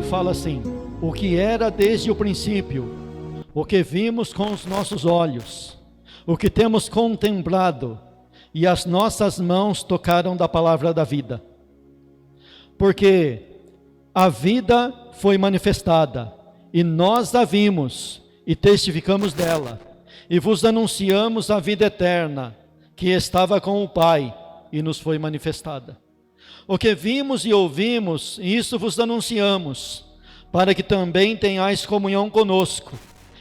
fala assim: o que era desde o princípio, o que vimos com os nossos olhos, o que temos contemplado, e as nossas mãos tocaram da palavra da vida. Porque a vida foi manifestada, e nós a vimos, e testificamos dela, e vos anunciamos a vida eterna, que estava com o Pai, e nos foi manifestada. O que vimos e ouvimos, isso vos anunciamos, para que também tenhais comunhão conosco.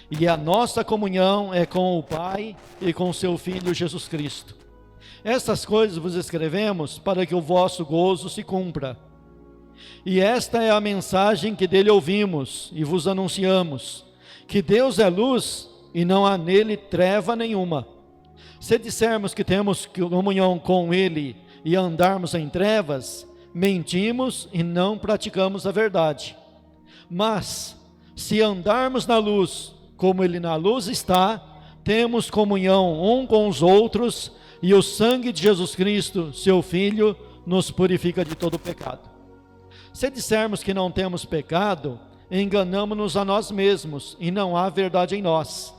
E a nossa comunhão é com o Pai e com o seu Filho Jesus Cristo. Essas coisas vos escrevemos para que o vosso gozo se cumpra. E esta é a mensagem que dele ouvimos e vos anunciamos, que Deus é luz e não há nele treva nenhuma. Se dissermos que temos comunhão com ele e andarmos em trevas, mentimos e não praticamos a verdade. Mas, se andarmos na luz, como ele na luz está, temos comunhão um com os outros, e o sangue de Jesus Cristo, seu Filho, nos purifica de todo pecado. Se dissermos que não temos pecado, enganamo-nos a nós mesmos, e não há verdade em nós.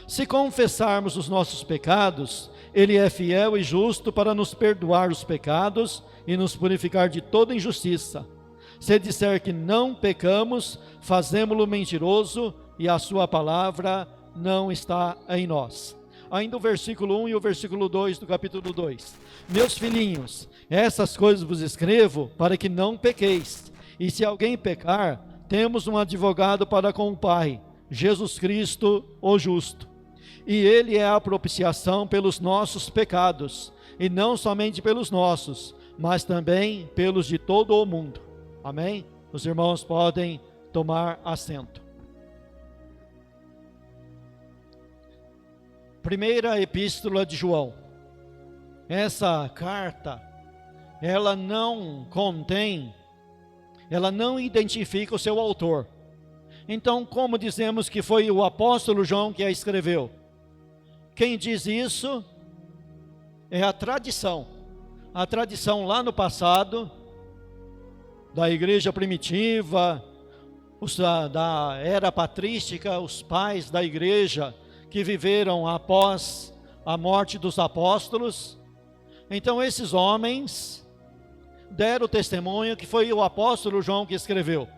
Se confessarmos os nossos pecados, ele é fiel e justo para nos perdoar os pecados e nos purificar de toda injustiça. Se disser que não pecamos, fazemo-lo mentiroso, e a sua palavra não está em nós. Ainda o versículo 1 e o versículo 2 do capítulo 2. Meus filhinhos, essas coisas vos escrevo para que não pequeis. E se alguém pecar, temos um advogado para com o Pai, Jesus Cristo, o justo. E ele é a propiciação pelos nossos pecados, e não somente pelos nossos, mas também pelos de todo o mundo. Amém? Os irmãos podem tomar assento. Primeira epístola de João. Essa carta, ela não identifica o seu autor. Então, como dizemos que foi o apóstolo João que a escreveu? Quem diz isso é a tradição. A tradição lá no passado, da igreja primitiva, da era patrística, os pais da igreja que viveram após a morte dos apóstolos. Então esses homens deram testemunho que foi o apóstolo João que escreveu.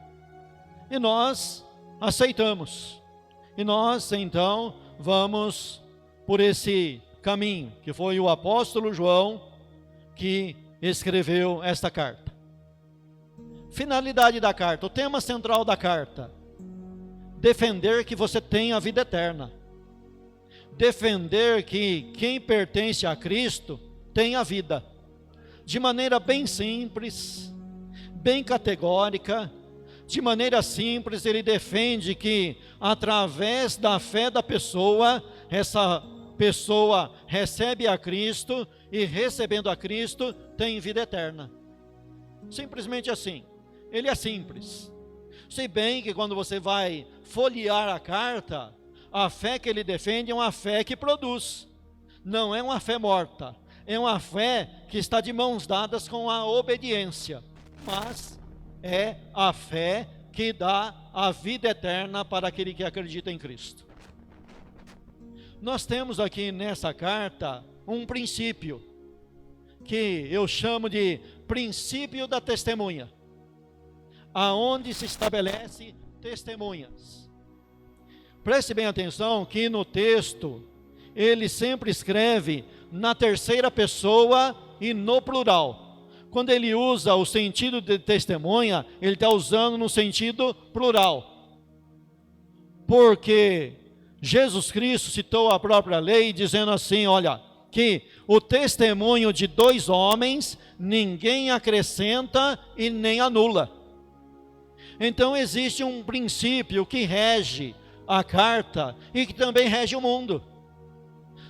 E nós aceitamos. E nós então vamos por esse caminho, que foi o apóstolo João que escreveu esta carta. Finalidade da carta, o tema central da carta: defender que você tenha a vida eterna. Defender que quem pertence a Cristo tem a vida. De maneira bem simples, bem categórica, de maneira simples, ele defende que através da fé da pessoa, essa pessoa recebe a Cristo, e recebendo a Cristo tem vida eterna. Simplesmente assim. Ele é simples. Se bem que quando você vai folhear a carta, a fé que ele defende é uma fé que produz, não é uma fé morta, é uma fé que está de mãos dadas com a obediência, mas é a fé que dá a vida eterna para aquele que acredita em Cristo. Nós temos aqui nessa carta um princípio, que eu chamo de princípio da testemunha, aonde se estabelece testemunhas. Preste bem atenção que no texto, ele sempre escreve na terceira pessoa e no plural. Quando ele usa o sentido de testemunha, ele está usando no sentido plural. Porque Jesus Cristo citou a própria lei, dizendo assim, olha, que o testemunho de dois homens, ninguém acrescenta e nem anula. Então existe um princípio que rege a carta e que também rege o mundo.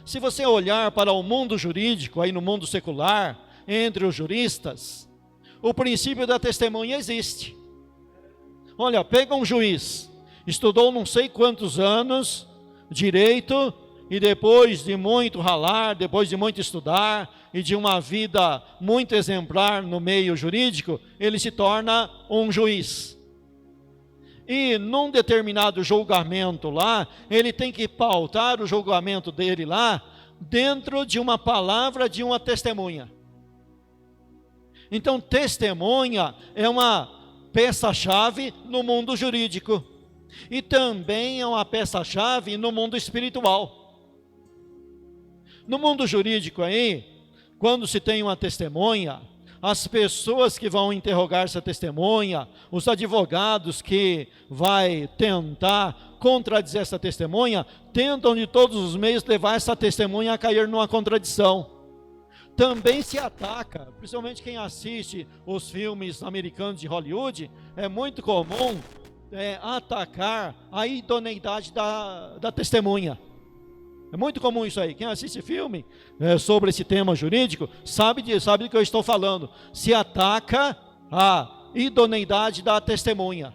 Se você olhar para o mundo jurídico, aí no mundo secular, entre os juristas, o princípio da testemunha existe. Olha, pega um juiz, estudou não sei quantos anos direito, e depois de muito ralar, depois de muito estudar, e de uma vida muito exemplar no meio jurídico, ele se torna um juiz. e num determinado julgamento lá, ele tem que pautar o julgamento dele lá, dentro de uma palavra de uma testemunha. Então, testemunha é uma peça-chave no mundo jurídico, e também é uma peça-chave no mundo espiritual. No mundo jurídico aí, quando se tem uma testemunha, as pessoas que vão interrogar essa testemunha, os advogados que vai tentar contradizer essa testemunha, tentam de todos os meios levar essa testemunha a cair numa contradição. Também se ataca, principalmente quem assiste os filmes americanos de Hollywood, é muito comum atacar a idoneidade da testemunha. É muito comum isso aí. Quem assiste filme sobre esse tema jurídico sabe do que eu estou falando. Se ataca a idoneidade da testemunha.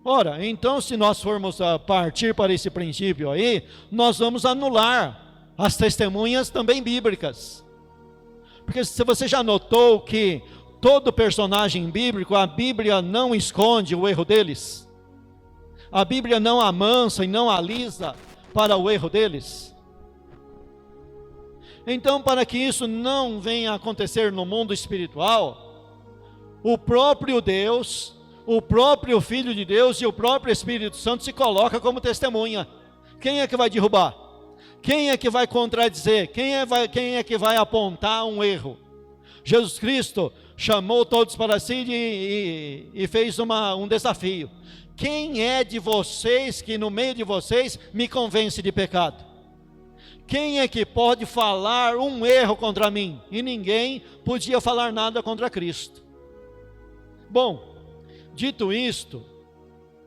Ora, então, se nós formos a partir para esse princípio aí, nós vamos anular as testemunhas também bíblicas. Porque se você já notou que todo personagem bíblico, a Bíblia não esconde o erro deles. A Bíblia não amansa e não alisa para o erro deles. Então, para que isso não venha a acontecer no mundo espiritual, o próprio Deus, o próprio Filho de Deus e o próprio Espírito Santo se coloca como testemunha. Quem é que vai derrubar? Quem é que vai contradizer? Quem é que vai apontar um erro? Jesus Cristo chamou todos para si e fez um desafio. Quem é de vocês que no meio de vocês me convence de pecado? Quem é que pode falar um erro contra mim? E ninguém podia falar nada contra Cristo. Bom, dito isto,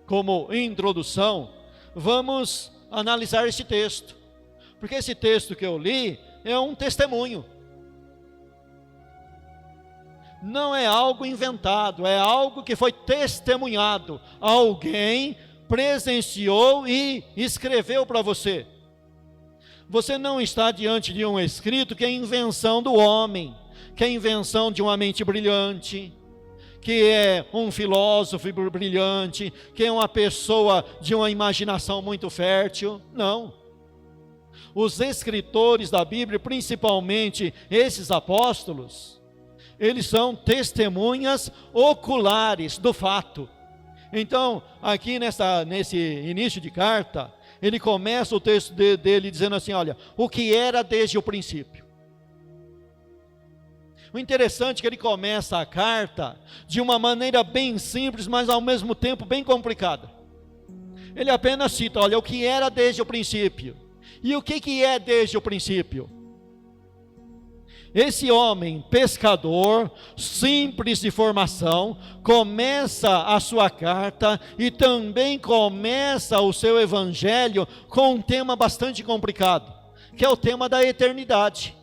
como introdução, vamos analisar esse texto. Porque esse texto que eu li é um testemunho. Não é algo inventado, é algo que foi testemunhado. Alguém presenciou e escreveu para você. Você não está diante de um escrito que é invenção do homem, que é invenção de uma mente brilhante, que é um filósofo brilhante, que é uma pessoa de uma imaginação muito fértil. Não. Os escritores da Bíblia, principalmente esses apóstolos, eles são testemunhas oculares do fato. Então, aqui nesse início de carta, ele começa o texto dele dizendo assim, olha, o que era desde o princípio. O interessante é que ele começa a carta de uma maneira bem simples, mas ao mesmo tempo bem complicada. Ele apenas cita, olha, o que era desde o princípio. E o que é desde o princípio? Esse homem pescador, simples de formação, começa a sua carta e também começa o seu evangelho com um tema bastante complicado, que é o tema da eternidade.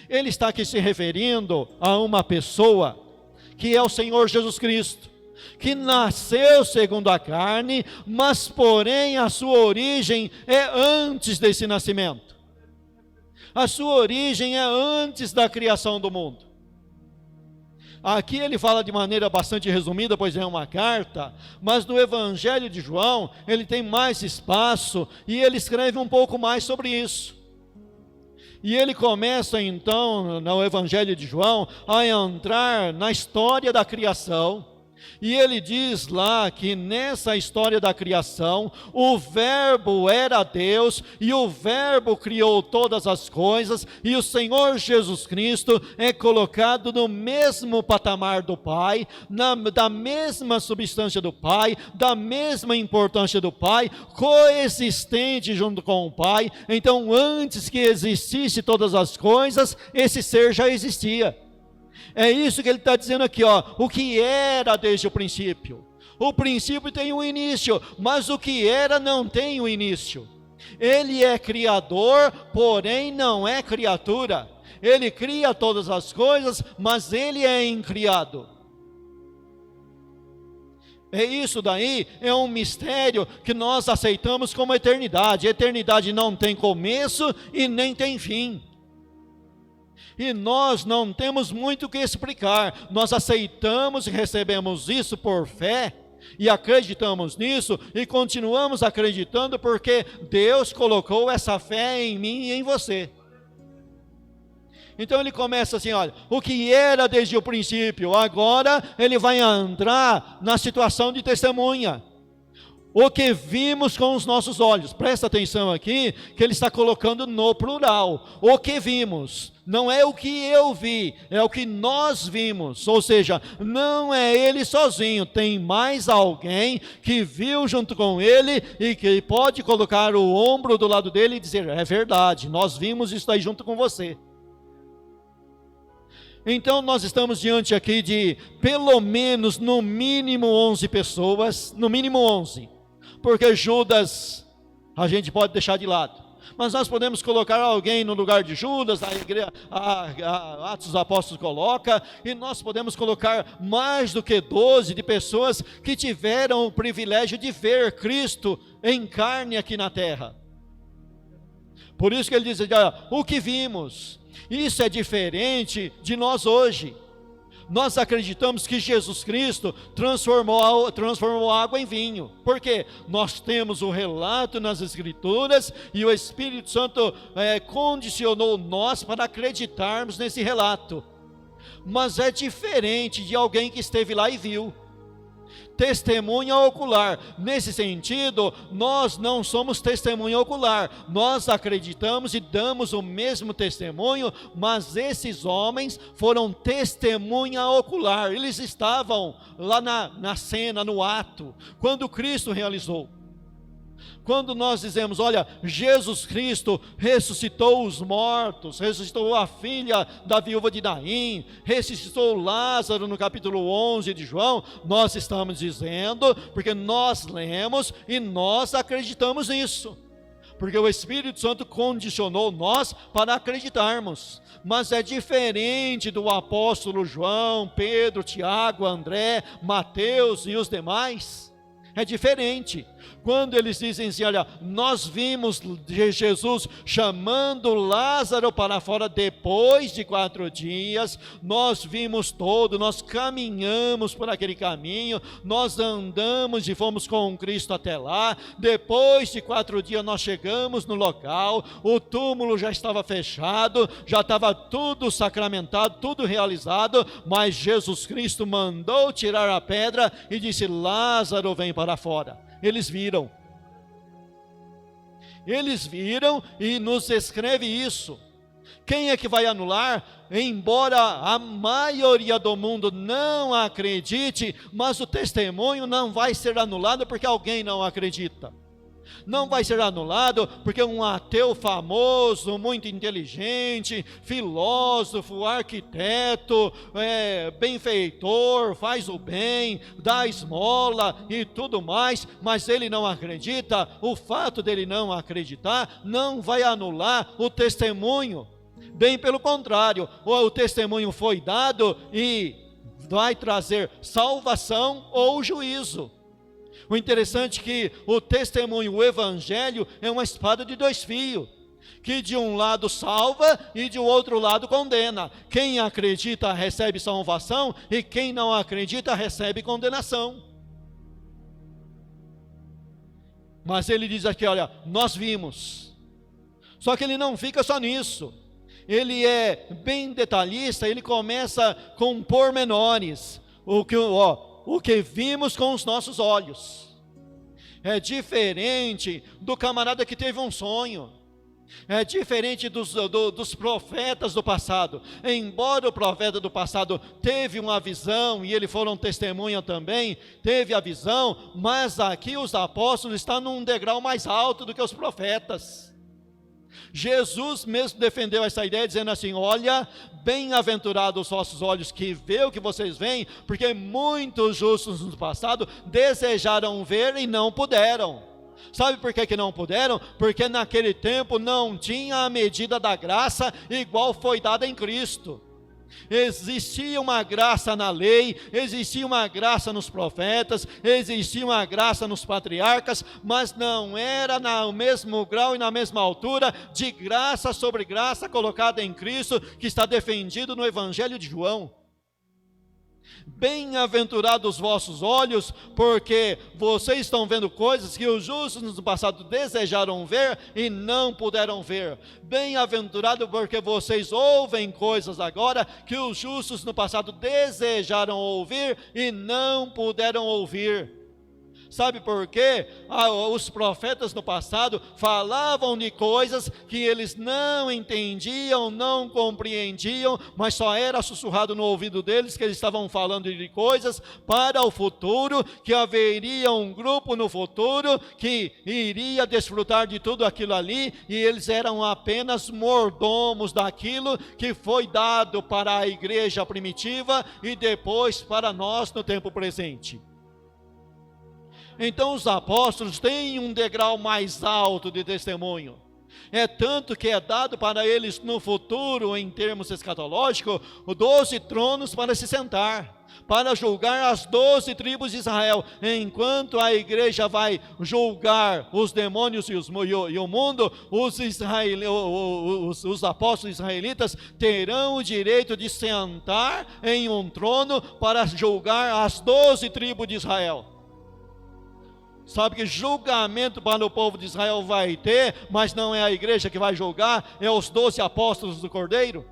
Ele está aqui se referindo a uma pessoa que é o Senhor Jesus Cristo, que nasceu segundo a carne, mas porém a sua origem é antes desse nascimento. A sua origem é antes da criação do mundo. Aqui ele fala de maneira bastante resumida, pois é uma carta, mas no Evangelho de João, ele tem mais espaço e ele escreve um pouco mais sobre isso. E ele começa então, no Evangelho de João, a entrar na história da criação. E ele diz lá que nessa história da criação, o verbo era Deus, e o verbo criou todas as coisas, e o Senhor Jesus Cristo é colocado no mesmo patamar do Pai, da mesma substância do Pai, da mesma importância do Pai, coexistente junto com o Pai. Então, antes que existisse todas as coisas, esse ser já existia. É isso que ele está dizendo aqui, ó, o que era desde o princípio. O princípio tem um início, mas o que era não tem um início. Ele é criador, porém não é criatura. Ele cria todas as coisas, mas ele é incriado. É isso daí, é um mistério que nós aceitamos como eternidade. A eternidade não tem começo e nem tem fim. E nós não temos muito o que explicar, nós aceitamos e recebemos isso por fé, e acreditamos nisso, e continuamos acreditando, porque Deus colocou essa fé em mim e em você. Então ele começa assim, olha, o que era desde o princípio, agora ele vai entrar na situação de testemunha. O que vimos com os nossos olhos, presta atenção aqui, que ele está colocando no plural, o que vimos, não é o que eu vi, é o que nós vimos, ou seja, não é ele sozinho, tem mais alguém que viu junto com ele, e que pode colocar o ombro do lado dele e dizer, é verdade, nós vimos isso aí junto com você. Então nós estamos diante aqui de, pelo menos, no mínimo 11 pessoas, no mínimo 11, porque Judas a gente pode deixar de lado, mas nós podemos colocar alguém no lugar de Judas, a igreja, Atos dos Apóstolos coloca, e nós podemos colocar mais do que 12 de pessoas que tiveram o privilégio de ver Cristo em carne aqui na terra. Por isso que ele diz, o que vimos, isso é diferente de nós hoje. Nós acreditamos que Jesus Cristo transformou água em vinho. Por quê? Nós temos o relato nas Escrituras, e o Espírito Santo condicionou nós para acreditarmos nesse relato. Mas é diferente de alguém que esteve lá e viu. Testemunha ocular, nesse sentido, nós não somos testemunha ocular, nós acreditamos e damos o mesmo testemunho, mas esses homens foram testemunha ocular, eles estavam lá na cena, no ato, quando Cristo realizou. Quando nós dizemos, olha, Jesus Cristo ressuscitou os mortos, ressuscitou a filha da viúva de Naim, ressuscitou Lázaro no capítulo 11 de João, nós estamos dizendo, porque nós lemos e nós acreditamos nisso, porque o Espírito Santo condicionou nós para acreditarmos. Mas é diferente do apóstolo João, Pedro, Tiago, André, Mateus e os demais. É diferente. Quando eles dizem assim, olha, nós vimos Jesus chamando Lázaro para fora depois de 4 dias, nós vimos nós caminhamos por aquele caminho, nós andamos e fomos com Cristo até lá, depois de 4 dias nós chegamos no local, o túmulo já estava fechado, já estava tudo sacramentado, tudo realizado, mas Jesus Cristo mandou tirar a pedra e disse, Lázaro, vem para fora. Eles viram e nos escreve isso. Quem é que vai anular? Embora a maioria do mundo não acredite, mas o testemunho não vai ser anulado porque alguém não acredita. Não vai ser anulado porque um ateu famoso, muito inteligente, filósofo, arquiteto, benfeitor, faz o bem, dá esmola e tudo mais, mas ele não acredita. O fato dele não acreditar não vai anular o testemunho. Bem pelo contrário, o testemunho foi dado e vai trazer salvação ou juízo. O interessante é que o testemunho, o evangelho, é uma espada de 2 fios, que de um lado salva e de outro lado condena. Quem acredita recebe salvação e quem não acredita recebe condenação. Mas ele diz aqui, olha, nós vimos. Só que ele não fica só nisso. Ele é bem detalhista, ele começa com pormenores. O que vimos com os nossos olhos. É diferente do camarada que teve um sonho. É diferente dos profetas do passado. Embora o profeta do passado teve uma visão, e eles foram testemunha também, teve a visão, mas aqui os apóstolos estão num degrau mais alto do que os profetas. Jesus mesmo defendeu essa ideia, dizendo assim, olha, bem-aventurados os vossos olhos que vê o que vocês veem, porque muitos justos no passado desejaram ver e não puderam. Sabe por que não puderam? Porque naquele tempo não tinha a medida da graça igual foi dada em Cristo. Existia uma graça na lei, existia uma graça nos profetas, existia uma graça nos patriarcas, mas não era no mesmo grau e na mesma altura de graça sobre graça colocada em Cristo, que está defendido no Evangelho de João. Bem-aventurados os vossos olhos, porque vocês estão vendo coisas que os justos no passado desejaram ver e não puderam ver. Bem-aventurado porque vocês ouvem coisas agora que os justos no passado desejaram ouvir e não puderam ouvir. Sabe por quê? Os profetas no passado falavam de coisas que eles não entendiam, não compreendiam, mas só era sussurrado no ouvido deles que eles estavam falando de coisas para o futuro, que haveria um grupo no futuro que iria desfrutar de tudo aquilo ali, e eles eram apenas mordomos daquilo que foi dado para a igreja primitiva e depois para nós no tempo presente. Então os apóstolos têm um degrau mais alto de testemunho. É tanto que é dado para eles no futuro, em termos escatológicos, 12 tronos para se sentar, para julgar as 12 tribos de Israel. Enquanto a igreja vai julgar os demônios e o mundo, os apóstolos israelitas terão o direito de sentar em um trono para julgar as 12 tribos de Israel. Sabe que julgamento para o povo de Israel vai ter, mas não é a igreja que vai julgar, é os 12 apóstolos do Cordeiro.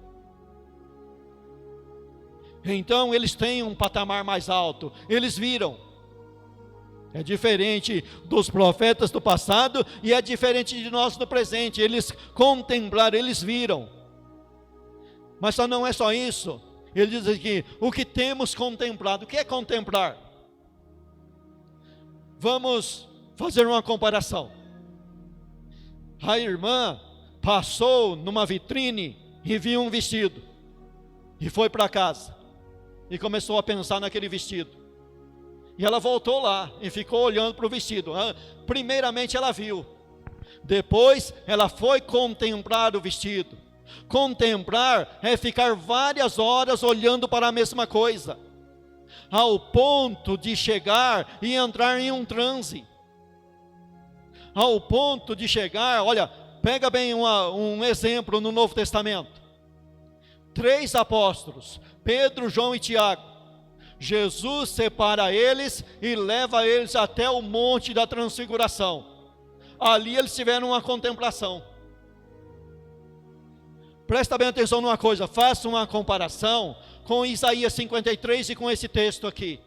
Então eles têm um patamar mais alto, eles viram. É diferente dos profetas do passado e é diferente de nós do presente. Eles contemplaram, eles viram. Mas só não é só isso. Ele diz aqui, o que temos contemplado. O que é contemplar? Vamos fazer uma comparação. A irmã passou numa vitrine e viu um vestido, e foi para casa, e começou a pensar naquele vestido, e ela voltou lá, e ficou olhando para o vestido. Primeiramente ela viu, depois ela foi contemplar o vestido. Contemplar é ficar várias horas olhando para a mesma coisa, ao ponto de chegar e entrar em um transe, ao ponto de chegar, olha, pega bem um exemplo no Novo Testamento, 3 apóstolos, Pedro, João e Tiago, Jesus separa eles e leva eles até o monte da transfiguração, ali eles tiveram uma contemplação. Presta bem atenção numa coisa, faça uma comparação com Isaías 53 e com esse texto aqui.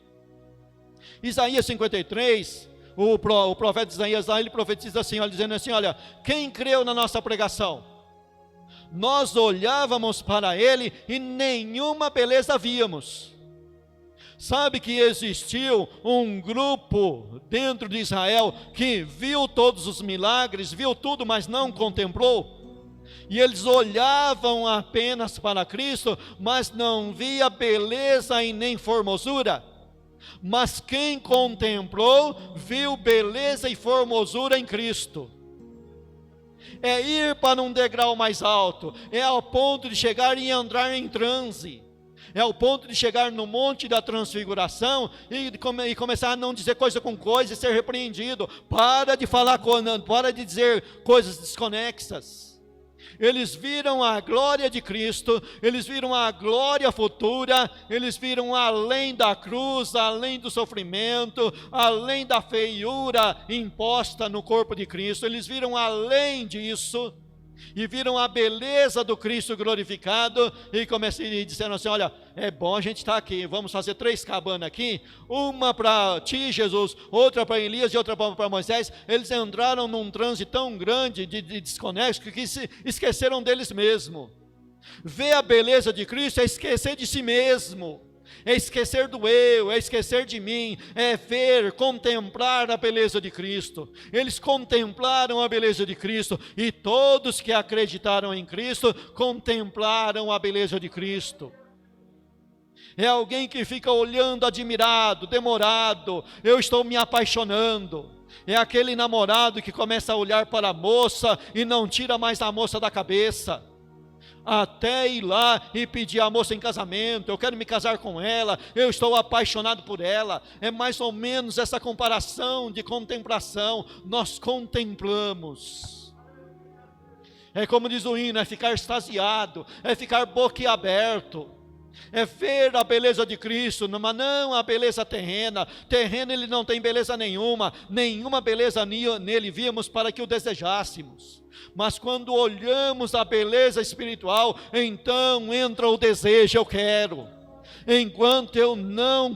Isaías 53, o profeta Isaías lá, ele profetiza assim, dizendo assim, olha, quem creu na nossa pregação? Nós olhávamos para ele e nenhuma beleza víamos. Sabe que existiu um grupo dentro de Israel que viu todos os milagres, viu tudo, mas não contemplou? E eles olhavam apenas para Cristo, mas não via beleza e nem formosura. Mas quem contemplou, viu beleza e formosura em Cristo. É ir para um degrau mais alto, é ao ponto de chegar e entrar em transe. É ao ponto de chegar no monte da transfiguração e começar a não dizer coisa com coisa e ser repreendido. Para de falar, para de dizer coisas desconexas. Eles viram a glória de Cristo, eles viram a glória futura, eles viram além da cruz, além do sofrimento, além da feiura imposta no corpo de Cristo, eles viram além disso, e viram a beleza do Cristo glorificado, e disseram assim, olha, é bom a gente estar aqui, vamos fazer 3 cabanas aqui, uma para ti, Jesus, outra para Elias e outra para Moisés. Eles entraram num transe tão grande de desconexo, que se esqueceram deles mesmos. Ver a beleza de Cristo é esquecer de si mesmo, é esquecer do eu, é esquecer de mim, é ver, contemplar a beleza de Cristo. Eles contemplaram a beleza de Cristo, e todos que acreditaram em Cristo, contemplaram a beleza de Cristo. É alguém que fica olhando admirado, demorado, eu estou me apaixonando. É aquele namorado que começa a olhar para a moça, e não tira mais a moça da cabeça. até ir lá e pedir a moça em casamento, eu quero me casar com ela, eu estou apaixonado por ela. É mais ou menos essa comparação de contemplação. Nós contemplamos. É como diz o hino, é ficar extasiado, é ficar boquiaberto, é ver a beleza de Cristo, mas não a beleza terrena. Terreno ele não tem beleza nenhuma beleza nele víamos para que o desejássemos. Mas quando olhamos a beleza espiritual, então entra o desejo, eu quero. Enquanto eu não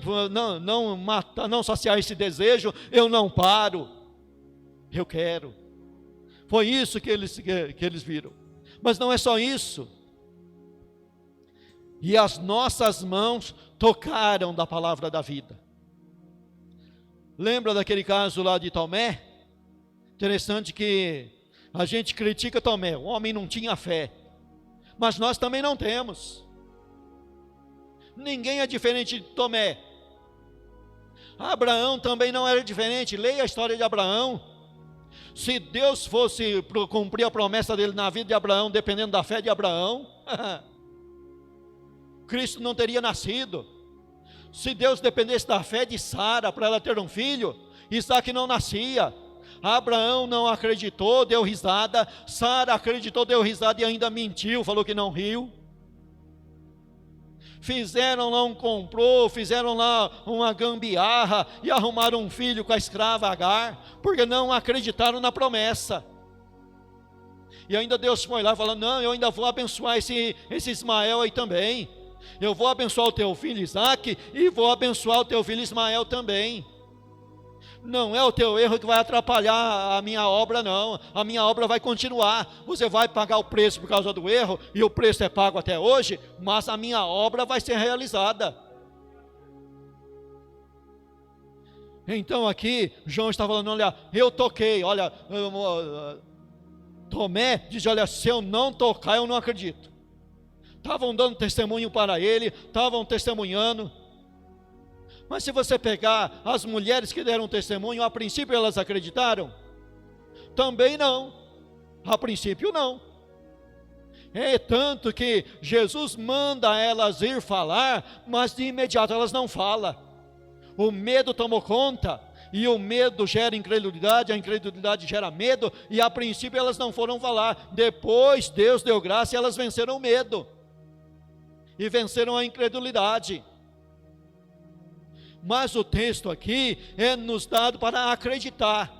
saciar esse desejo, eu não paro, eu quero. Foi isso que eles viram. Mas não é só isso. E as nossas mãos tocaram da palavra da vida. Lembra daquele caso lá de Tomé? Interessante que a gente critica Tomé, o homem não tinha fé. Mas nós também não temos. Ninguém é diferente de Tomé. Abraão também não era diferente. Leia a história de Abraão. Se Deus fosse cumprir a promessa dele na vida de Abraão, dependendo da fé de Abraão, Cristo não teria nascido. Se Deus dependesse da fé de Sara para ela ter um filho, Isaac não nascia. Abraão não acreditou, deu risada. Sara acreditou, deu risada e ainda mentiu, falou que não riu. Fizeram lá um complô, fizeram lá uma gambiarra e arrumaram um filho com a escrava Agar, porque não acreditaram na promessa. E ainda Deus foi lá falando, não, eu ainda vou abençoar esse Ismael aí também. Eu vou abençoar o teu filho Isaac e vou abençoar o teu filho Ismael também. Não é o teu erro que vai atrapalhar a minha obra, não. A minha obra vai continuar. Você vai pagar o preço por causa do erro, e o preço é pago até hoje, mas a minha obra vai ser realizada. Então aqui, João está falando, olha, eu toquei, olha, Tomé diz, olha, se eu não tocar, eu não acredito. Estavam dando testemunho para ele, estavam testemunhando. Mas se você pegar as mulheres que deram testemunho, a princípio elas acreditaram? Também não. A princípio não. É tanto que Jesus manda elas ir falar, mas de imediato elas não falam. O medo tomou conta, e o medo gera incredulidade, a incredulidade gera medo, e a princípio elas não foram falar. Depois Deus deu graça e elas venceram o medo, e venceram a incredulidade. Mas o texto aqui é nos dado para acreditar,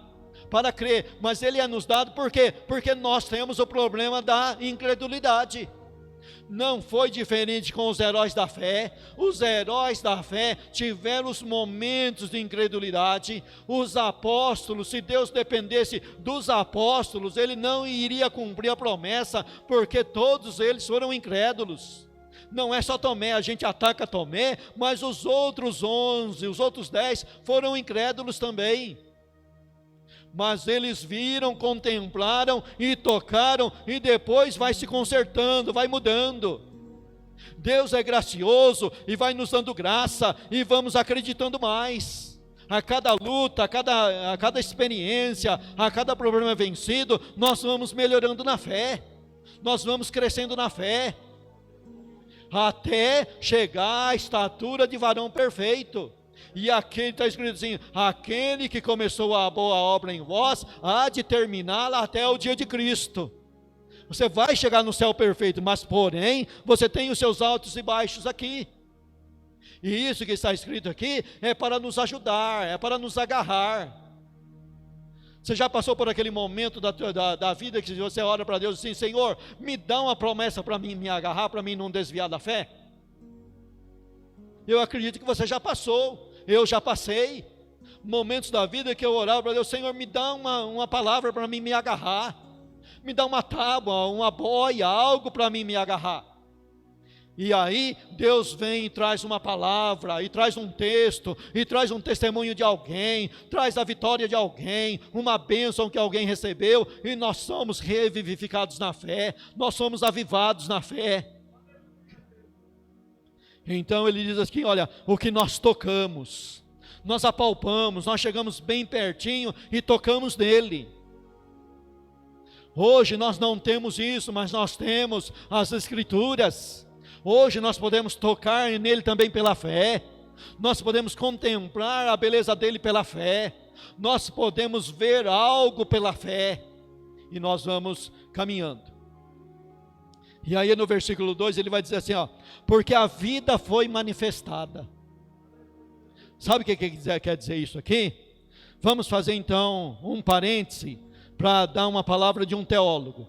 para crer, mas ele é nos dado por quê? Porque nós temos o problema da incredulidade. Não foi diferente com os heróis da fé. Os heróis da fé tiveram os momentos de incredulidade. Os apóstolos, se Deus dependesse dos apóstolos, ele não iria cumprir a promessa, porque todos eles foram incrédulos. Não é só Tomé, a gente ataca Tomé, mas os outros 11, os outros 10 foram incrédulos também. Mas eles viram, contemplaram e tocaram, e depois vai se consertando, vai mudando. Deus é gracioso e vai nos dando graça, e vamos acreditando mais. A cada luta, a cada experiência, a cada problema vencido, nós vamos melhorando na fé, nós vamos crescendo na fé, até chegar à estatura de varão perfeito. E aqui está escrito assim, aquele que começou a boa obra em vós, há de terminá-la até o dia de Cristo. Você vai chegar no céu perfeito, mas porém, você tem os seus altos e baixos aqui. E isso que está escrito aqui, é para nos ajudar, é para nos agarrar. Você já passou por aquele momento da vida que você ora para Deus assim, Senhor, me dá uma promessa para mim me agarrar, para mim não desviar da fé? Eu acredito que você já passou, eu já passei. Momentos da vida que eu orava para Deus, Senhor, me dá uma palavra para mim me agarrar. Me dá uma tábua, uma boia, algo para mim me agarrar. E aí Deus vem e traz uma palavra, e traz um texto, e traz um testemunho de alguém, traz a vitória de alguém, uma bênção que alguém recebeu, e nós somos revivificados na fé, nós somos avivados na fé. Então ele diz assim, olha, o que nós tocamos, nós apalpamos, nós chegamos bem pertinho e tocamos nele. Hoje nós não temos isso, mas nós temos as Escrituras. Hoje nós podemos tocar nele também pela fé. Nós podemos contemplar a beleza dele pela fé. Nós podemos ver algo pela fé. E nós vamos caminhando. E aí no versículo 2 ele vai dizer assim, ó, porque a vida foi manifestada. Sabe o que quer dizer isso aqui? Vamos fazer então um parêntese para dar uma palavra de um teólogo.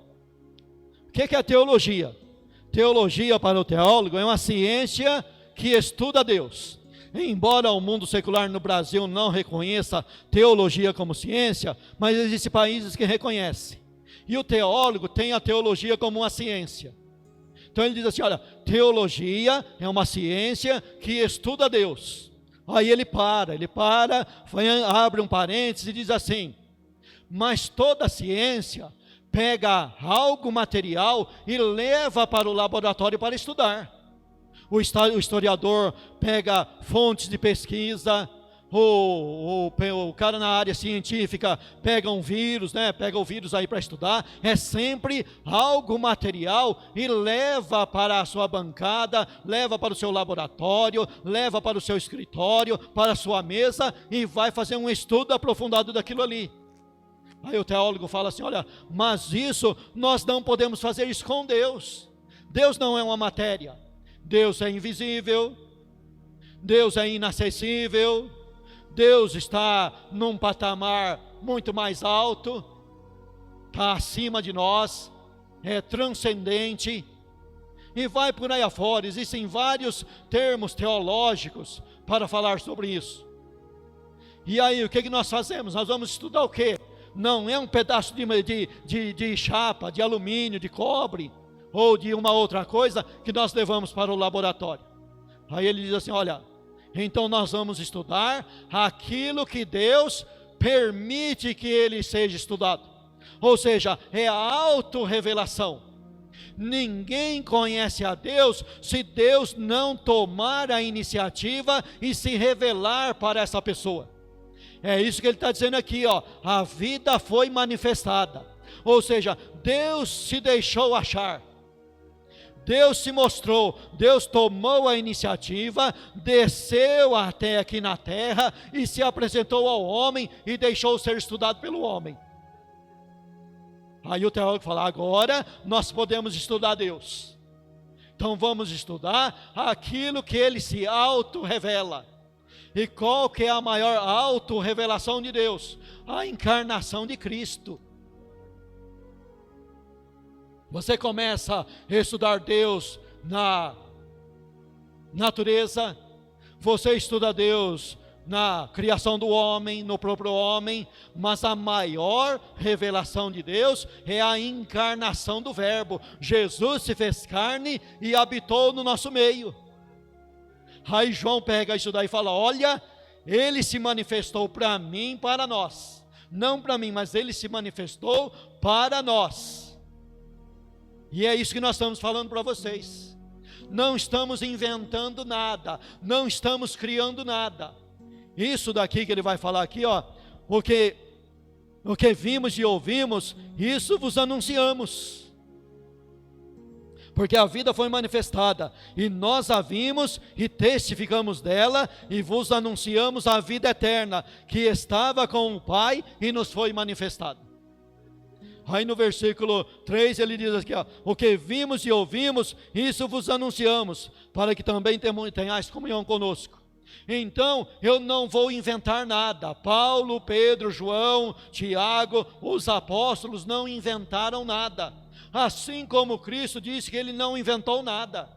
O que é teologia? Teologia para o teólogo é uma ciência que estuda Deus. Embora o mundo secular no Brasil não reconheça teologia como ciência, mas existem países que reconhecem. E o teólogo tem a teologia como uma ciência. Então ele diz assim, olha, teologia é uma ciência que estuda Deus. Aí ele abre um parênteses e diz assim, mas toda ciência pega algo material e leva para o laboratório para estudar. O historiador pega fontes de pesquisa, o cara na área científica pega um vírus, pega o vírus aí para estudar, é sempre algo material e leva para a sua bancada, leva para o seu laboratório, leva para o seu escritório, para a sua mesa e vai fazer um estudo aprofundado daquilo ali. Aí o teólogo fala assim, olha, mas isso, nós não podemos fazer isso com Deus. Deus não é uma matéria, Deus é invisível, Deus é inacessível, Deus está num patamar muito mais alto, está acima de nós, é transcendente, e vai por aí afora. Existem vários termos teológicos para falar sobre isso. E aí, o que nós fazemos? Nós vamos estudar o quê? Não é um pedaço de chapa, de alumínio, de cobre, ou de uma outra coisa que nós levamos para o laboratório. Aí ele diz assim, olha, então nós vamos estudar aquilo que Deus permite que ele seja estudado. Ou seja, é a autorrevelação. Ninguém conhece a Deus se Deus não tomar a iniciativa e se revelar para essa pessoa. É isso que ele está dizendo aqui, ó. A vida foi manifestada. Ou seja, Deus se deixou achar. Deus se mostrou, Deus tomou a iniciativa, desceu até aqui na terra e se apresentou ao homem e deixou ser estudado pelo homem. Aí o teólogo fala, agora nós podemos estudar Deus. Então vamos estudar aquilo que ele se auto-revela. E qual que é a maior auto-revelação de Deus? A encarnação de Cristo. Você começa a estudar Deus na natureza, você estuda Deus na criação do homem, no próprio homem, mas a maior revelação de Deus é a encarnação do Verbo. Jesus se fez carne e habitou no nosso meio. Aí João pega isso daí e fala, olha, ele se manifestou para mim, para nós. Não para mim, mas ele se manifestou para nós. E é isso que nós estamos falando para vocês. Não estamos inventando nada, não estamos criando nada. Isso daqui que ele vai falar aqui, ó, o que vimos e ouvimos, isso vos anunciamos. Porque a vida foi manifestada, e nós a vimos e testificamos dela, e vos anunciamos a vida eterna, que estava com o Pai e nos foi manifestada. Aí no versículo 3 ele diz aqui, ó, o que vimos e ouvimos, isso vos anunciamos, para que também tenhais comunhão conosco. Então eu não vou inventar nada. Paulo, Pedro, João, Tiago, os apóstolos não inventaram nada. Assim como Cristo disse que ele não inventou nada.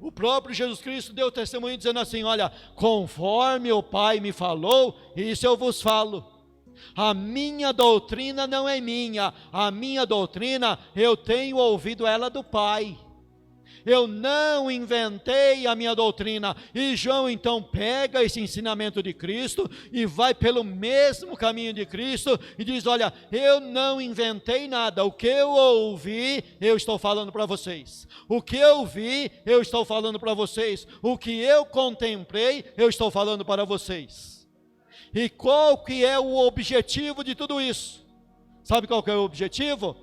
O próprio Jesus Cristo deu testemunho dizendo assim, olha, conforme o Pai me falou, isso eu vos falo. A minha doutrina não é minha, a minha doutrina eu tenho ouvido ela do Pai. Eu não inventei a minha doutrina. E João então pega esse ensinamento de Cristo e vai pelo mesmo caminho de Cristo e diz, olha, eu não inventei nada, o que eu ouvi, eu estou falando para vocês. O que eu vi, eu estou falando para vocês. O que eu contemplei, eu estou falando para vocês. E qual que é o objetivo de tudo isso? Sabe qual que é o objetivo?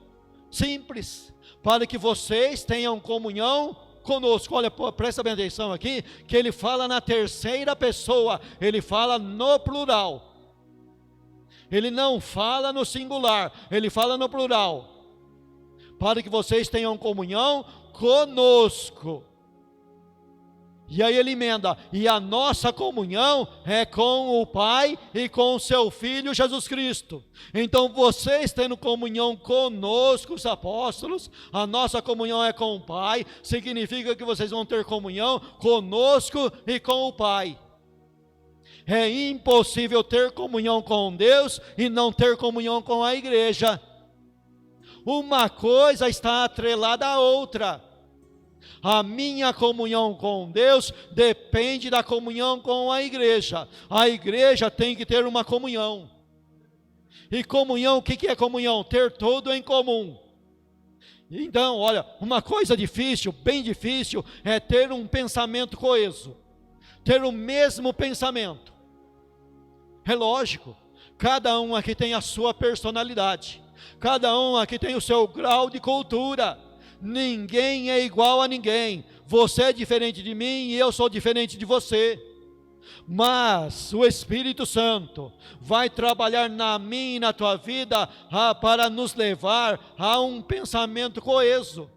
Simples. Para que vocês tenham comunhão conosco. Olha, presta bem atenção aqui, que ele fala na terceira pessoa, ele fala no plural. Ele não fala no singular, ele fala no plural. Para que vocês tenham comunhão conosco. E aí ele emenda, e a nossa comunhão é com o Pai e com o seu Filho Jesus Cristo. Então vocês tendo comunhão conosco, os apóstolos, a nossa comunhão é com o Pai, significa que vocês vão ter comunhão conosco e com o Pai. É impossível ter comunhão com Deus e não ter comunhão com a igreja. Uma coisa está atrelada à outra. A minha comunhão com Deus depende da comunhão com a igreja. A igreja tem que ter uma comunhão. E comunhão, o que é comunhão? Ter tudo em comum. Então, olha, uma coisa difícil, bem difícil, é ter um pensamento coeso. Ter o mesmo pensamento. É lógico, cada um aqui tem a sua personalidade. Cada um aqui tem o seu grau de cultura. Ninguém é igual a ninguém. Você é diferente de mim e eu sou diferente de você. Mas o Espírito Santo vai trabalhar na minha e na tua vida para nos levar a um pensamento coeso.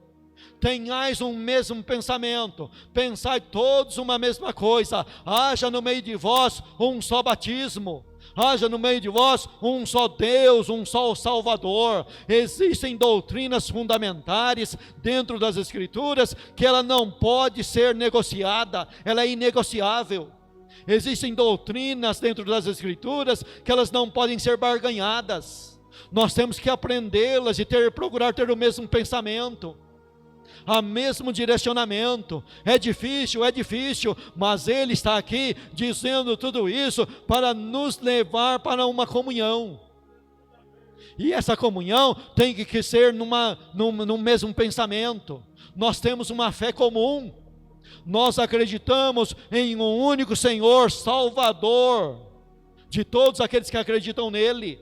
Tenhais um mesmo pensamento, pensai todos uma mesma coisa, haja no meio de vós um só batismo, haja no meio de vós um só Deus, um só Salvador. Existem doutrinas fundamentares dentro das Escrituras que ela não pode ser negociada, ela é inegociável. Existem doutrinas dentro das Escrituras que elas não podem ser barganhadas. Nós temos que aprendê-las e procurar ter o mesmo pensamento, o mesmo direcionamento. É difícil, mas Ele está aqui dizendo tudo isso para nos levar para uma comunhão. E essa comunhão tem que ser no mesmo pensamento. Nós temos uma fé comum. Nós acreditamos em um único Senhor, Salvador de todos aqueles que acreditam nele.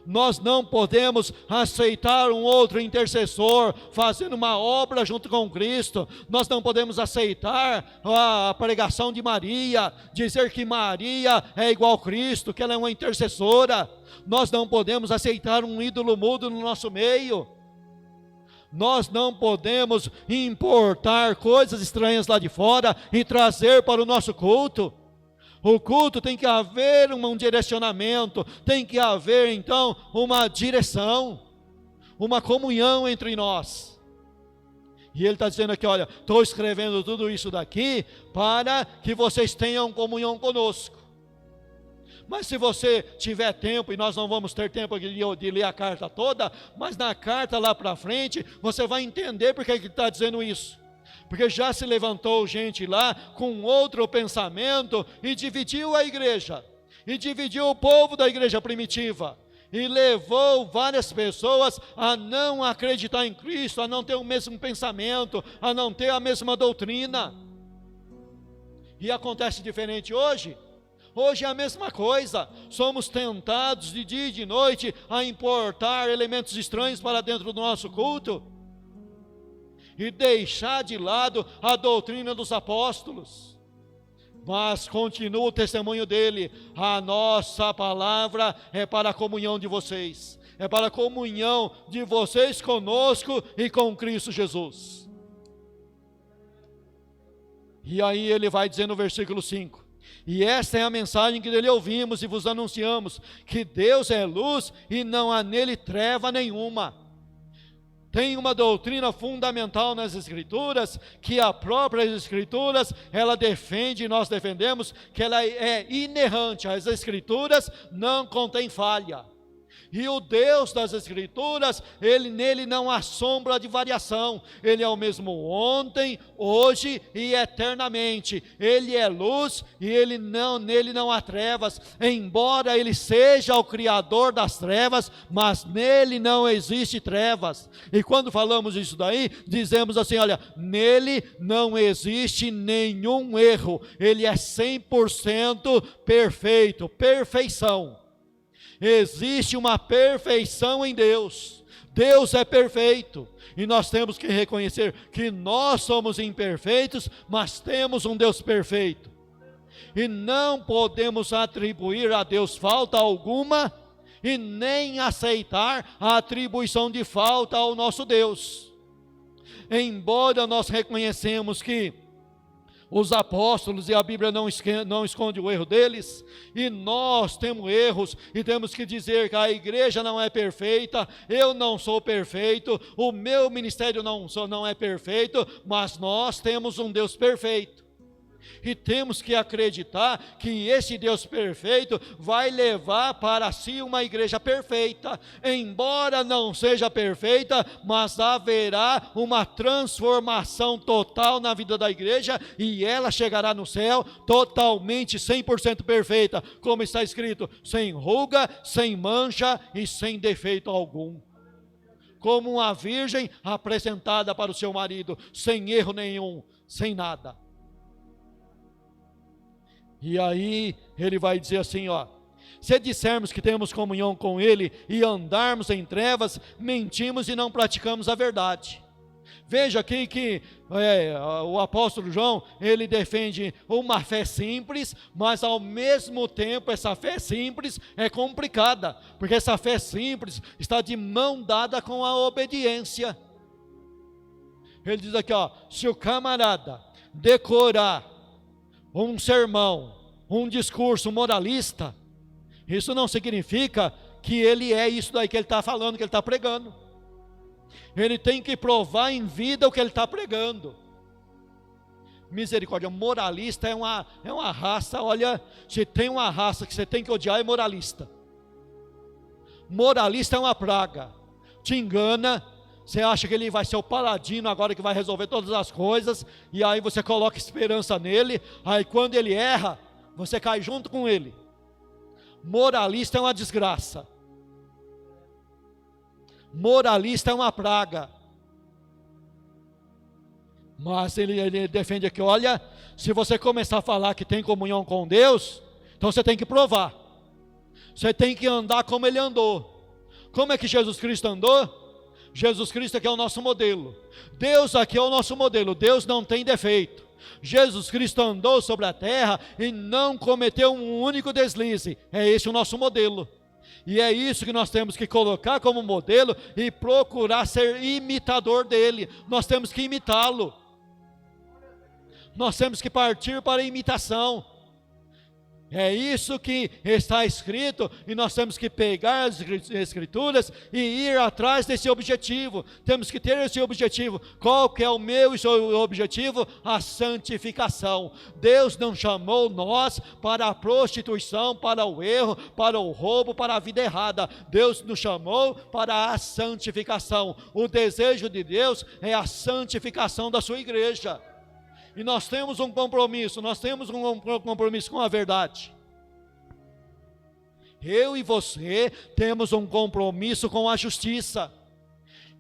Nós não podemos aceitar um outro intercessor fazendo uma obra junto com Cristo. Nós não podemos aceitar a pregação de Maria, dizer que Maria é igual a Cristo, que ela é uma intercessora. Nós não podemos aceitar um ídolo mudo no nosso meio. Nós não podemos importar coisas estranhas lá de fora e trazer para o nosso culto. O culto tem que haver um direcionamento, tem que haver então uma direção, uma comunhão entre nós. E ele está dizendo aqui, olha, estou escrevendo tudo isso daqui para que vocês tenham comunhão conosco. Mas se você tiver tempo, e nós não vamos ter tempo de ler a carta toda, mas na carta lá para frente, você vai entender porque ele está dizendo isso. Porque já se levantou gente lá com outro pensamento e dividiu a igreja, e dividiu o povo da igreja primitiva, e levou várias pessoas a não acreditar em Cristo, a não ter o mesmo pensamento, a não ter a mesma doutrina. E acontece diferente hoje. Hoje é a mesma coisa, somos tentados de dia e de noite a importar elementos estranhos para dentro do nosso culto, e deixar de lado a doutrina dos apóstolos. Mas continua o testemunho dele, a nossa palavra é para a comunhão de vocês, é para a comunhão de vocês conosco e com Cristo Jesus. E aí ele vai dizer no versículo 5, e esta é a mensagem que dele ouvimos e vos anunciamos, que Deus é luz e não há nele treva nenhuma. Tem uma doutrina fundamental nas Escrituras, que a própria Escrituras, ela defende e nós defendemos, que ela é inerrante, as Escrituras não contêm falha. E o Deus das Escrituras, nele não há sombra de variação. Ele é o mesmo ontem, hoje e eternamente. Ele é luz e nele não há trevas. Embora ele seja o Criador das trevas, mas nele não existe trevas. E quando falamos isso daí, dizemos assim, olha, nele não existe nenhum erro. Ele é 100% perfeito, perfeição. Existe uma perfeição em Deus. Deus é perfeito, e nós temos que reconhecer que nós somos imperfeitos, mas temos um Deus perfeito, e não podemos atribuir a Deus falta alguma, e nem aceitar a atribuição de falta ao nosso Deus. Embora nós reconhecemos que os apóstolos, e a Bíblia não esconde o erro deles, e nós temos erros, e temos que dizer que a igreja não é perfeita, eu não sou perfeito, o meu ministério não é perfeito, mas nós temos um Deus perfeito, e temos que acreditar que esse Deus perfeito vai levar para si uma igreja perfeita, embora não seja perfeita, mas haverá uma transformação total na vida da igreja, e ela chegará no céu totalmente 100% perfeita, como está escrito, sem ruga, sem mancha e sem defeito algum, como uma virgem apresentada para o seu marido, sem erro nenhum, sem nada. E aí ele vai dizer assim, se dissermos que temos comunhão com ele e andarmos em trevas, mentimos e não praticamos a verdade. Veja aqui que o apóstolo João, ele defende uma fé simples, mas ao mesmo tempo essa fé simples é complicada, porque essa fé simples está de mão dada com a obediência. Ele diz aqui, se o camarada decorar um sermão, um discurso moralista, isso não significa que ele é isso daí que ele está falando, que ele está pregando. Ele tem que provar em vida o que ele está pregando. Misericórdia, moralista é uma raça, olha, se tem uma raça que você tem que odiar, é moralista. Moralista é uma praga, te engana. Você acha que ele vai ser o paladino agora que vai resolver todas as coisas, e aí você coloca esperança nele, aí quando ele erra, você cai junto com ele. Moralista é uma desgraça. Moralista é uma praga. Mas ele defende aqui, olha, se você começar a falar que tem comunhão com Deus, então você tem que provar. Você tem que andar como ele andou. Como é que Jesus Cristo andou? Jesus Cristo aqui é o nosso modelo. Deus aqui é o nosso modelo. Deus não tem defeito. Jesus Cristo andou sobre a terra e não cometeu um único deslize. É esse o nosso modelo. E é isso que nós temos que colocar como modelo e procurar ser imitador dele. Nós temos que imitá-lo. Nós temos que partir para a imitação. É isso que está escrito, e nós temos que pegar as escrituras e ir atrás desse objetivo. Temos que ter esse objetivo. Qual que é o meu e seu objetivo? A santificação. Deus não chamou nós para a prostituição, para o erro, para o roubo, para a vida errada. Deus nos chamou para a santificação. O desejo de Deus é a santificação da sua igreja. E nós temos um compromisso com a verdade. Eu e você temos um compromisso com a justiça.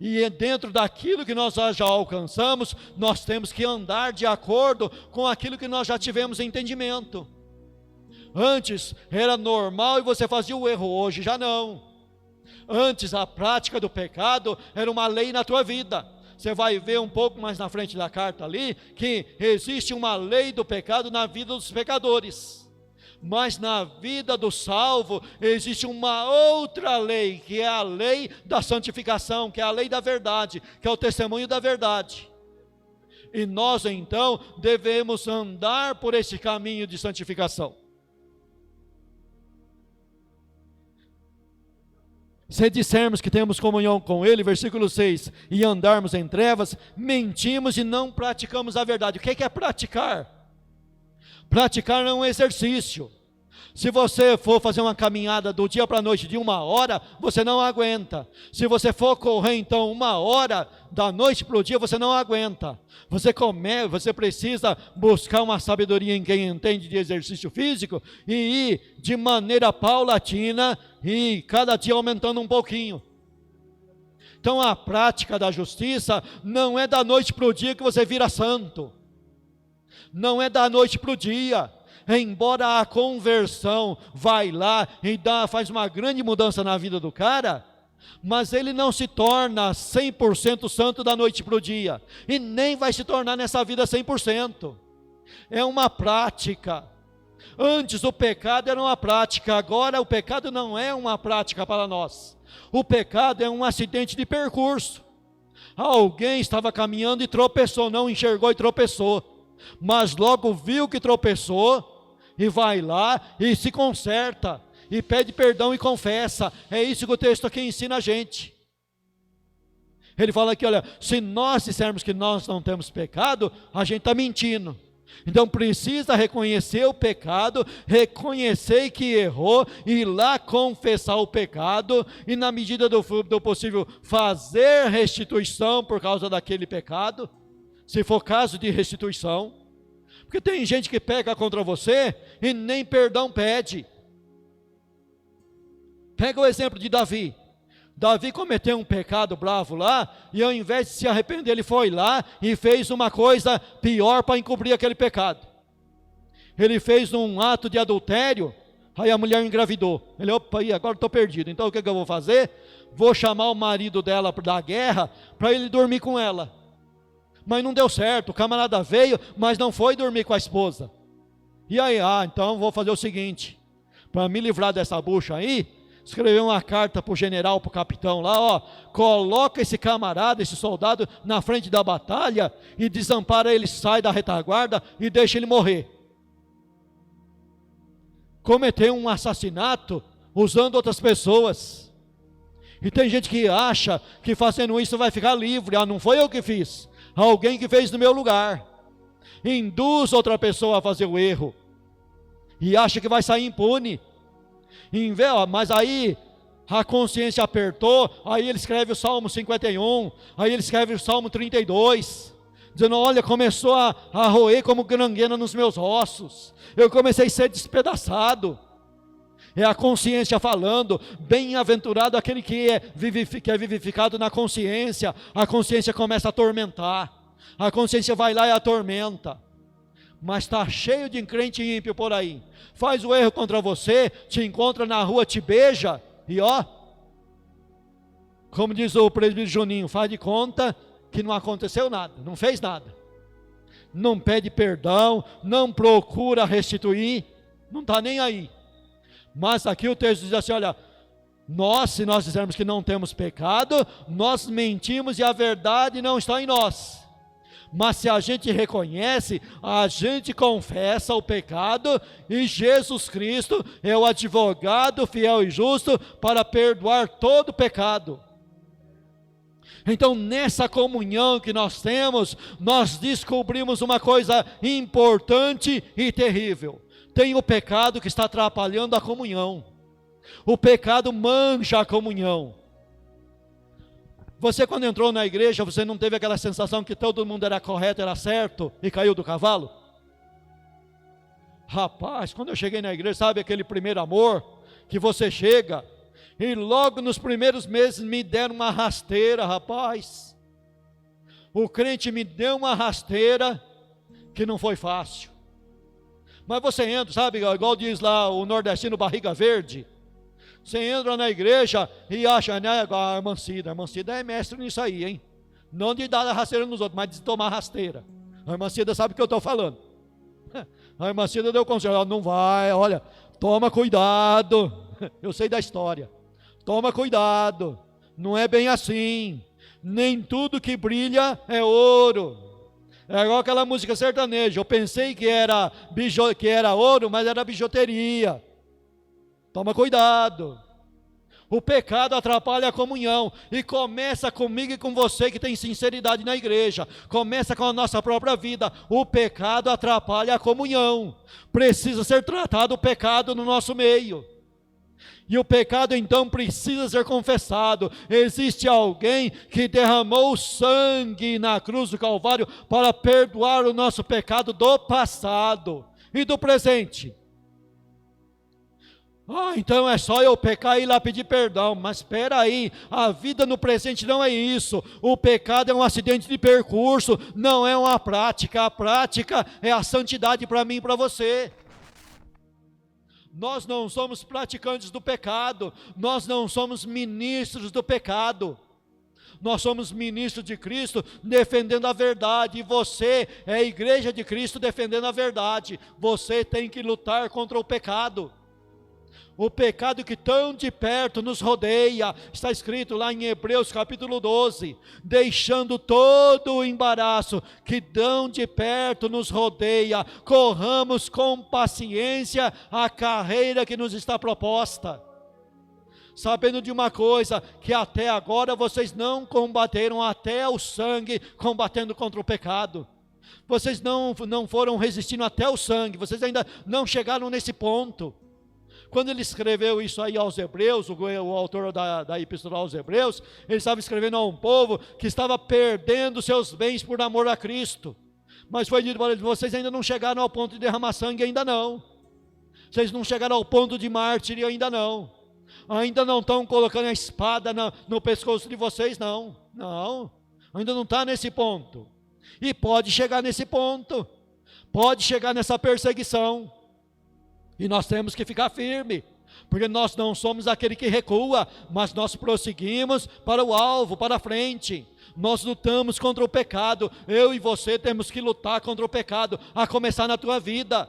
E dentro daquilo que nós já alcançamos, nós temos que andar de acordo com aquilo que nós já tivemos entendimento. Antes era normal e você fazia o erro, hoje já não. Antes a prática do pecado era uma lei na tua vida. Você vai ver um pouco mais na frente da carta ali, que existe uma lei do pecado na vida dos pecadores. Mas na vida do salvo, existe uma outra lei, que é a lei da santificação, que é a lei da verdade, que é o testemunho da verdade. E nós então devemos andar por esse caminho de santificação. Se dissermos que temos comunhão com ele, versículo 6, e andarmos em trevas, mentimos e não praticamos a verdade. O que é praticar? Praticar é um exercício. Se você for fazer uma caminhada do dia para a noite de 1 hora, você não aguenta. Se você for correr então 1 hora, da noite para o dia, você não aguenta. Você precisa buscar uma sabedoria em quem entende de exercício físico e ir de maneira paulatina e cada dia aumentando um pouquinho. Então a prática da justiça não é da noite para o dia que você vira santo. Não é da noite para o dia. Embora a conversão vai lá e faz uma grande mudança na vida do cara, mas ele não se torna 100% santo da noite para o dia, e nem vai se tornar nessa vida 100%. É uma prática. Antes o pecado era uma prática, agora o pecado não é uma prática para nós. O pecado é um acidente de percurso. Alguém estava caminhando e tropeçou, não enxergou e tropeçou, mas logo viu que tropeçou, e vai lá e se conserta, e pede perdão e confessa. É isso que o texto aqui ensina a gente. Ele fala aqui, olha, se nós dissermos que nós não temos pecado, a gente está mentindo. Então precisa reconhecer o pecado, reconhecer que errou, ir lá confessar o pecado, e na medida do possível fazer restituição por causa daquele pecado, se for caso de restituição. Porque tem gente que peca contra você e nem perdão pede. Pega o exemplo de Davi. Davi cometeu um pecado bravo lá, e ao invés de se arrepender, ele foi lá e fez uma coisa pior para encobrir aquele pecado. Ele fez um ato de adultério, aí a mulher engravidou. Ele, opa, agora estou perdido, então o que eu vou fazer? Vou chamar o marido dela da guerra, para ele dormir com ela. Mas não deu certo, o camarada veio, mas não foi dormir com a esposa. E aí, então vou fazer o seguinte, para me livrar dessa bucha aí, escreveu uma carta para o general, para o capitão lá, coloca esse camarada, esse soldado na frente da batalha e desampara ele, sai da retaguarda e deixa ele morrer. Cometeu um assassinato usando outras pessoas. E tem gente que acha que fazendo isso vai ficar livre. Não foi eu que fiz, alguém que fez no meu lugar. Induz outra pessoa a fazer o erro e acha que vai sair impune. Mas aí a consciência apertou, aí ele escreve o Salmo 51, aí ele escreve o Salmo 32, dizendo, olha, começou a roer como granguena nos meus ossos, eu comecei a ser despedaçado. É a consciência falando, bem-aventurado aquele que é vivificado na consciência. A consciência começa a atormentar, a consciência vai lá e atormenta. Mas está cheio de crente ímpio por aí, faz o erro contra você, te encontra na rua, te beija, e como diz o presbítero Juninho, faz de conta que não aconteceu nada, não fez nada, não pede perdão, não procura restituir, não está nem aí. Mas aqui o texto diz assim, olha, se nós dissermos que não temos pecado, nós mentimos e a verdade não está em nós. Mas se a gente reconhece, a gente confessa o pecado, e Jesus Cristo é o advogado fiel e justo para perdoar todo pecado. Então nessa comunhão que nós temos, nós descobrimos uma coisa importante e terrível. Tem o pecado que está atrapalhando a comunhão. O pecado mancha a comunhão. Você, quando entrou na igreja, você não teve aquela sensação que todo mundo era correto, era certo, e caiu do cavalo? Rapaz, quando eu cheguei na igreja, sabe aquele primeiro amor, que você chega, e logo nos primeiros meses me deram uma rasteira, rapaz. O crente me deu uma rasteira, que não foi fácil. Mas você entra, sabe, igual diz lá o nordestino barriga verde, você entra na igreja e acha, né, a irmã Cida é mestre nisso aí, hein? Não de dar rasteira nos outros, mas de tomar rasteira. A irmã Cida sabe o que eu estou falando. A irmã Cida deu conselho, não vai, olha, toma cuidado. Eu sei da história. Toma cuidado, não é bem assim. Nem tudo que brilha é ouro. É igual aquela música sertaneja, eu pensei que era ouro, mas era bijuteria. Toma cuidado. O pecado atrapalha a comunhão, e começa comigo e com você que tem sinceridade na igreja, começa com a nossa própria vida. O pecado atrapalha a comunhão, precisa ser tratado o pecado no nosso meio, e o pecado então precisa ser confessado. Existe alguém que derramou sangue na cruz do Calvário para perdoar o nosso pecado do passado e do presente. Então é só eu pecar e ir lá pedir perdão. Mas espera aí, a vida no presente não é isso. O pecado é um acidente de percurso, não é uma prática. A prática é a santidade para mim e para você. Nós não somos praticantes do pecado, nós não somos ministros do pecado. Nós somos ministros de Cristo defendendo a verdade, e você é a igreja de Cristo defendendo a verdade. Você tem que lutar contra o pecado. O pecado que tão de perto nos rodeia, está escrito lá em Hebreus capítulo 12, deixando todo o embaraço que tão de perto nos rodeia, corramos com paciência a carreira que nos está proposta. Sabendo de uma coisa, que até agora vocês não combateram até o sangue, combatendo contra o pecado. Vocês não foram resistindo até o sangue, vocês ainda não chegaram nesse ponto. Quando ele escreveu isso aí aos Hebreus, o autor da Epístola aos Hebreus, ele estava escrevendo a um povo que estava perdendo seus bens por amor a Cristo. Mas foi dito para eles: vocês ainda não chegaram ao ponto de derramar sangue, ainda não. Vocês não chegaram ao ponto de mártir, ainda não. Ainda não estão colocando a espada no pescoço de vocês, não. Não, ainda não está nesse ponto. E pode chegar nesse ponto, pode chegar nessa perseguição. E nós temos que ficar firme, porque nós não somos aquele que recua, mas nós prosseguimos para o alvo, para a frente. Nós lutamos contra o pecado. Eu e você temos que lutar contra o pecado, a começar na tua vida.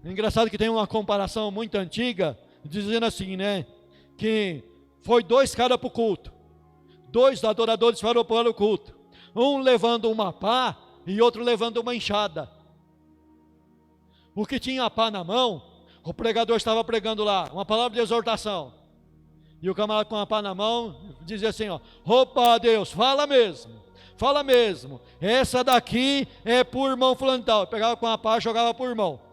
É engraçado que tem uma comparação muito antiga, dizendo assim, né, que foi 2 caras para o culto, 2 adoradores foram para o culto, um levando uma pá e outro levando uma enxada. O que tinha a pá na mão, o pregador estava pregando lá, uma palavra de exortação, e o camarada com a pá na mão, dizia assim, ó: opa, Deus, fala mesmo, essa daqui é por irmão fulano e tal. Pegava com a pá e jogava por irmão.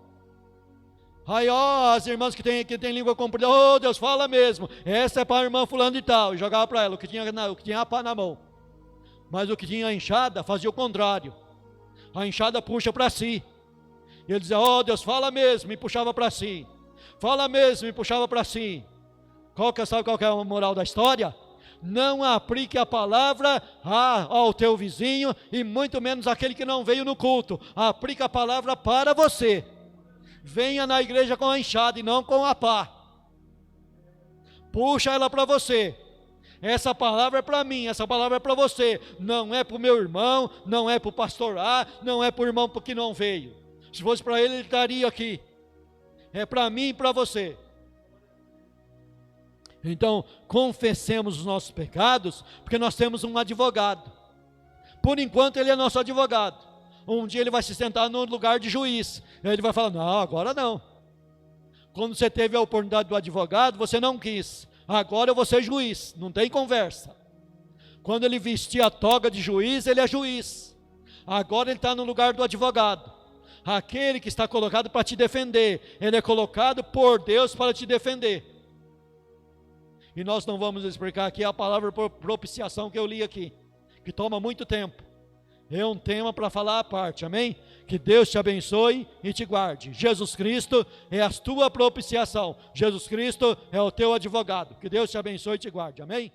Aí, ó, as irmãs que tem língua comprida: ô Deus, fala mesmo, essa é para a irmã fulano e tal, e jogava para ela, o que tinha a pá na mão. Mas o que tinha a enxada fazia o contrário, a enxada puxa para si, e ele dizia: ó Deus, fala mesmo, e puxava para si, fala mesmo, e puxava para si. Sabe qual que é a moral da história? Não aplique a palavra ao teu vizinho, e muito menos aquele que não veio no culto. Aplique a palavra para você. Venha na igreja com a enxada e não com a pá. Puxa ela para você. Essa palavra é para mim, essa palavra é para você. Não é para o meu irmão, não é para o pastor A, não é para o irmão que não veio. Se fosse para ele estaria aqui. É para mim e para você. Então, confessemos os nossos pecados, porque nós temos um advogado. Por enquanto ele é nosso advogado. Um dia ele vai se sentar no lugar de juiz, e aí ele vai falar: não, agora não. Quando você teve a oportunidade do advogado, você não quis. Agora eu vou ser juiz, não tem conversa. Quando ele vestir a toga de juiz, ele é juiz. Agora ele está no lugar do advogado. Aquele que está colocado para te defender, ele é colocado por Deus para te defender. E nós não vamos explicar aqui a palavra propiciação que eu li aqui, que toma muito tempo. É um tema para falar à parte, amém? Que Deus te abençoe e te guarde. Jesus Cristo é a tua propiciação. Jesus Cristo é o teu advogado. Que Deus te abençoe e te guarde, amém?